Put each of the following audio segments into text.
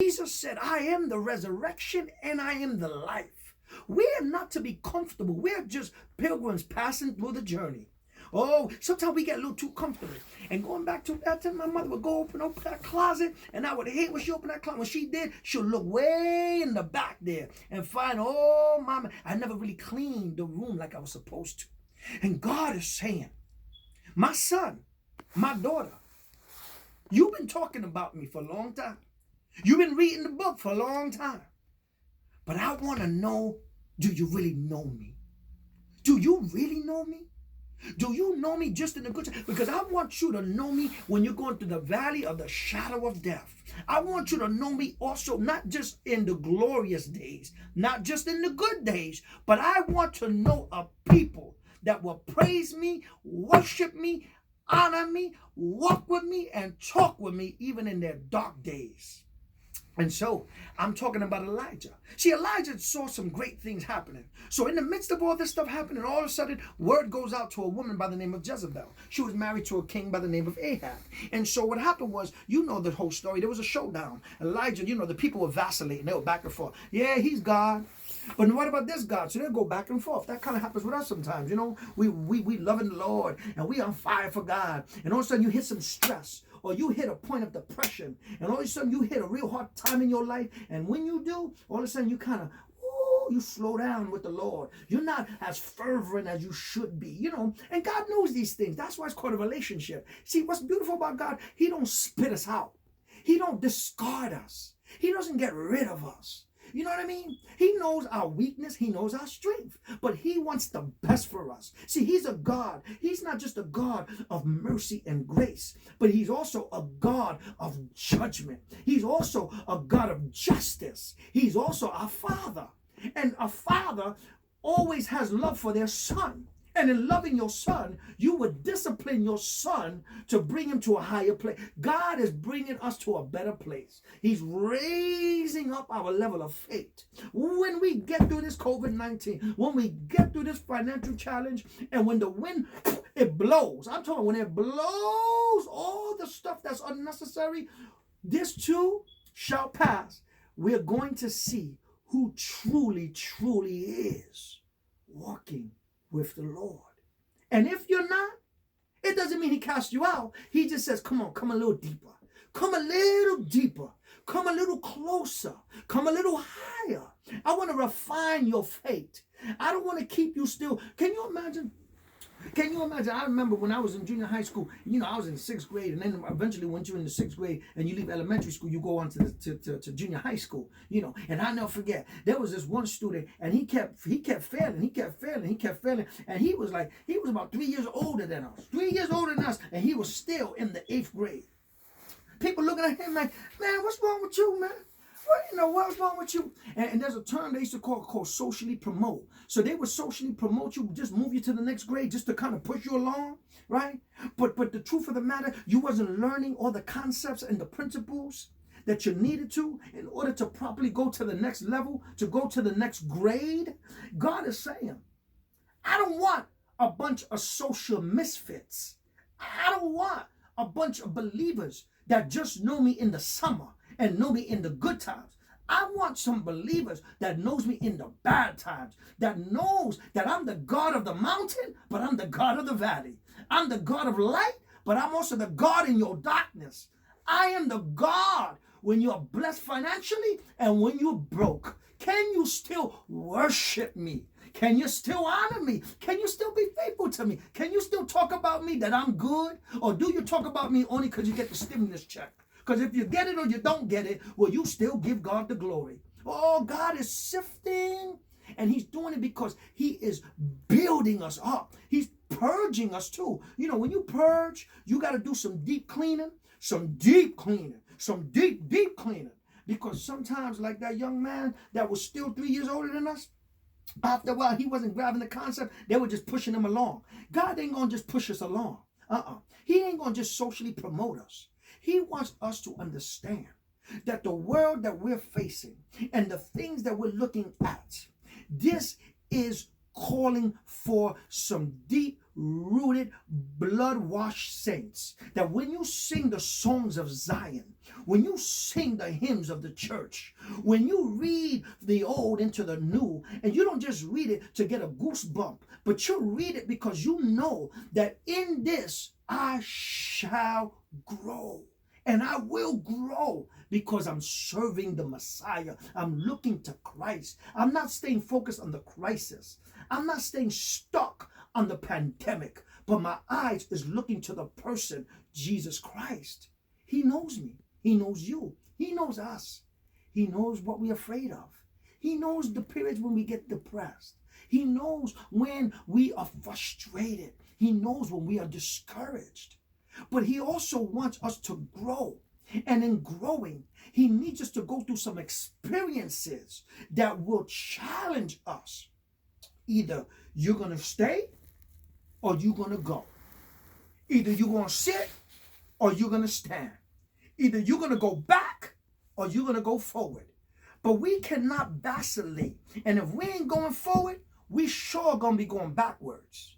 Jesus said, I am the resurrection and I am the life. We are not to be comfortable. We're just pilgrims passing through the journey. Oh, sometimes we get a little too comfortable. And going back to that time, my mother would go open that closet, and I would hate when she opened that closet. When she did, she'll look way in the back there and find, oh, mama, I never really cleaned the room like I was supposed to. And God is saying, my son, my daughter, you've been talking about me for a long time. You've been reading the book for a long time. But I want to know, do you really know me? Do you really know me? Do you know me just in the good time? Because I want you to know me when you're going through the valley of the shadow of death. I want you to know me also, not just in the glorious days, not just in the good days, but I want to know a people that will praise me, worship me, honor me, walk with me, and talk with me even in their dark days. And so I'm talking about Elijah. See, Elijah saw some great things happening. So in the midst of all this stuff happening, all of a sudden, word goes out to a woman by the name of Jezebel. She was married to a king by the name of Ahab. And so what happened was, you know the whole story. There was a showdown. Elijah, the people were vacillating. They were back and forth. Yeah, he's God. But what about this God? So they'll go back and forth. That kind of happens with us sometimes. We loving the Lord and we on fire for God. And all of a sudden you hit some stress, or you hit a point of depression, and all of a sudden you hit a real hard time in your life. And when you do, all of a sudden you kind of, you slow down with the Lord. You're not as fervent as you should be, And God knows these things. That's why it's called a relationship. See, what's beautiful about God, He don't spit us out. He don't discard us. He doesn't get rid of us. You know what I mean? He knows our weakness. He knows our strength. But He wants the best for us. See, He's a God. He's not just a God of mercy and grace, but He's also a God of judgment. He's also a God of justice. He's also our Father. And a father always has love for their son. And in loving your son, you would discipline your son to bring him to a higher place. God is bringing us to a better place. He's raising up our level of faith. When we get through this COVID-19, when we get through this financial challenge, and when the wind, it blows. I'm talking when it blows all the stuff that's unnecessary, this too shall pass. We're going to see who truly, truly is walking with the Lord. And if you're not, it doesn't mean He casts you out. He just says, come on, come a little deeper. Come a little deeper. Come a little closer. Come a little higher. I want to refine your faith. I don't want to keep you still. Can you imagine? I remember when I was in junior high school, I was in 6th grade, and then eventually once you're in the 6th grade and you leave elementary school, you go on to junior high school, and I'll never forget, there was this one student, and he kept failing, and he was about 3 years older than us, and he was still in the 8th grade. People looking at him like, man, what's wrong with you, man? What's wrong with you? And there's a term they used to call socially promote. So they would socially promote you, just move you to the next grade just to kind of push you along, right? But the truth of the matter, you wasn't learning all the concepts and the principles that you needed to in order to properly go to the next level, to go to the next grade. God is saying, I don't want a bunch of social misfits. I don't want a bunch of believers that just know me in the summer and know me in the good times. I want some believers that knows me in the bad times, that knows that I'm the God of the mountain, but I'm the God of the valley. I'm the God of light, but I'm also the God in your darkness. I am the God when you're blessed financially and when you're broke. Can you still worship me? Can you still honor me? Can you still be faithful to me? Can you still talk about me that I'm good? Or do you talk about me only because you get the stimulus check? Because if you get it or you don't get it, well, you still give God the glory. Oh, God is sifting. And He's doing it because He is building us up. He's purging us too. When you purge, you got to do some deep cleaning, some deep cleaning. Because sometimes, like that young man that was still 3 years older than us, after a while, he wasn't grabbing the concept. They were just pushing him along. God ain't going to just push us along. He ain't going to just socially promote us. He wants us to understand that the world that we're facing and the things that we're looking at, this is calling for some deep-rooted, blood-washed saints. That when you sing the songs of Zion, when you sing the hymns of the church, when you read the old into the new, and you don't just read it to get a goosebump, but you read it because you know that in this I shall grow. And I will grow because I'm serving the Messiah. I'm looking to Christ. I'm not staying focused on the crisis. I'm not staying stuck on the pandemic, but my eyes is looking to the person, Jesus Christ. He knows me. He knows you. He knows us. He knows what we're afraid of. He knows the periods when we get depressed. He knows when we are frustrated. He knows when we are discouraged. But he also wants us to grow. And in growing, he needs us to go through some experiences that will challenge us. Either you're going to stay or you're going to go. Either you're going to sit or you're going to stand. Either you're going to go back or you're going to go forward. But we cannot vacillate. And if we ain't going forward, we sure going to be going backwards.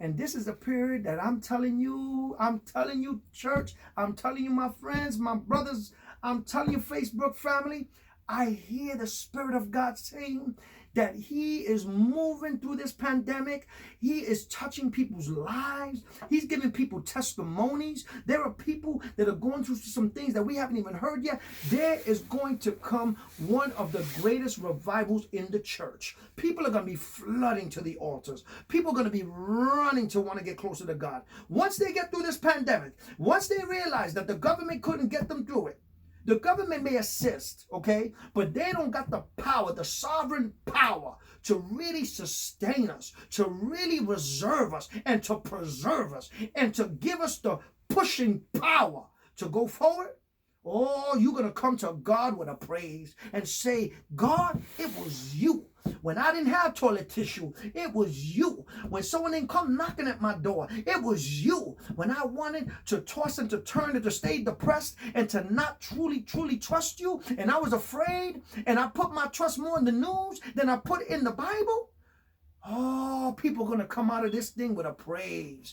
And this is a period that I'm telling you, church, I'm telling you, my friends, my brothers, I'm telling you, Facebook family, I hear the Spirit of God saying that he is moving through this pandemic. He is touching people's lives. He's giving people testimonies. There are people that are going through some things that we haven't even heard yet. There is going to come one of the greatest revivals in the church. People are going to be flooding to the altars. People are going to be running to want to get closer to God. Once they get through this pandemic, once they realize that the government couldn't get them through it, the government may assist, okay, but they don't got the power, the sovereign power to really sustain us, to really reserve us, and to preserve us, and to give us the pushing power to go forward. Oh, you're going to come to God with a praise and say, God, it was you. When I didn't have toilet tissue, it was you. When someone didn't come knocking at my door, it was you. When I wanted to toss and to turn and to stay depressed and to not truly trust you, and I was afraid, and I put my trust more in the news than I put in the Bible, oh, people are going to come out of this thing with a praise.